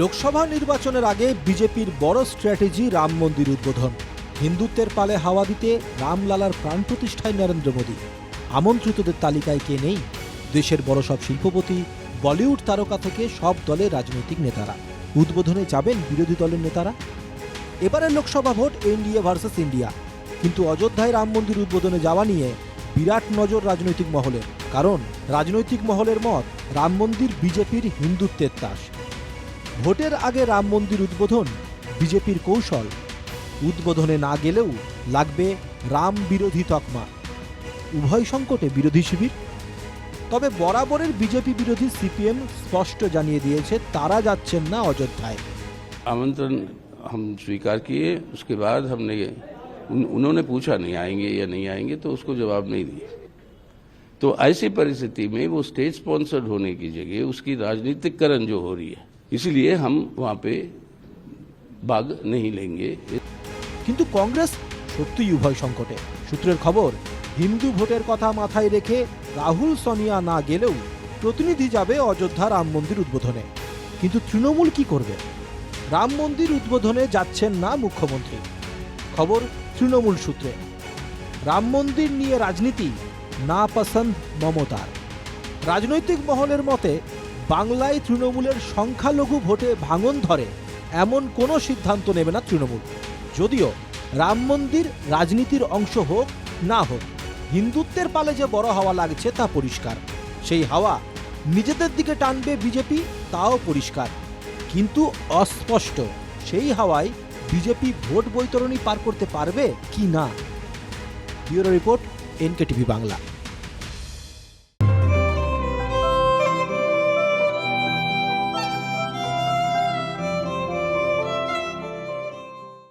লোকসভা নির্বাচনের আগে বিজেপির বড় স্ট্র্যাটেজি রাম মন্দির উদ্বোধন। হিন্দুত্বের পালে হাওয়া দিতে রামলালার প্রাণ প্রতিষ্ঠায় নরেন্দ্র মোদী। আমন্ত্রিতদের তালিকায় কে নেই? দেশের বড় সব শিল্পপতি, বলিউড তারকা থেকে সব দলের রাজনৈতিক নেতারা। উদ্বোধনে যাবেন বিরোধী দলের নেতারা। এবারের Lok Sabha vote NDA versus India, কিন্তু অযোধ্যায় রাম মন্দির উদ্বোধনে যাওয়া নিয়ে বিরাট নজর রাজনৈতিক মহলের। কারণ রাজনৈতিক মহলের মত, রাম মন্দির বিজেপির হিন্দুত্বের তাস। ভোটের আগে রাম মন্দির উদ্বোধন বিজেপির কৌশল। উদ্বোধনে না গেলেও লাগবে রাম বিরোধী তকমা। উভয় সংকটে বিরোধী শিবির। তবে বরাবরের বিজেপি বিরোধী সিপিএম স্পষ্ট জানিয়ে দিয়েছে তারা যাচ্ছেন না অযোধ্যায়। आमंत्रण हम स्वीकार किए, उसके बाद हमने उन्होंने पूछा नहीं आएंगे या नहीं आएंगे, तो उसको जवाब नहीं दिया। तो ऐसी परिस्थिति में वो स्टेट स्पॉन्सर्ड होने की जगह उसकी राजनीतिकरण जो हो रही है, इसीलिए हम वहां पे भाग नहीं लेंगे। কিন্তু কংগ্রেস সত্যিই উভয় সংকটে। সূত্রের খবর, হিন্দু ভোটের কথা মাথায় রেখে রাহুল সোনিয়া না গেলেও প্রতিনিধি যাবে অযোধ্যা রাম মন্দির উদ্বোধনে। কিন্তু তৃণমূল কি করবে? রাম মন্দির উদ্বোধনে যাচ্ছেন না মুখ্যমন্ত্রী। খবর তৃণমূল সূত্রে, রাম মন্দির নিয়ে রাজনীতি না পছন্দ মমতার। রাজনৈতিক মহলের মতে বাংলায় তৃণমূলের সংখ্যালঘু ভোটে ভাঙন ধরে এমন কোনো সিদ্ধান্ত নেবে না তৃণমূল। যদিও রাম মন্দির রাজনীতির অংশ হোক না হোক, হিন্দুত্বের পালে যে বড় হাওয়া লাগছে তা পরিষ্কার। সেই হাওয়া নিজেদের দিকে টানবে বিজেপি, তাও পরিষ্কার। কিন্তু অস্পষ্ট সেই হাওয়ায় বিজেপি ভোট বৈতরণী পার করতে পারবে কি না। Bureau report, NKTV Bangla.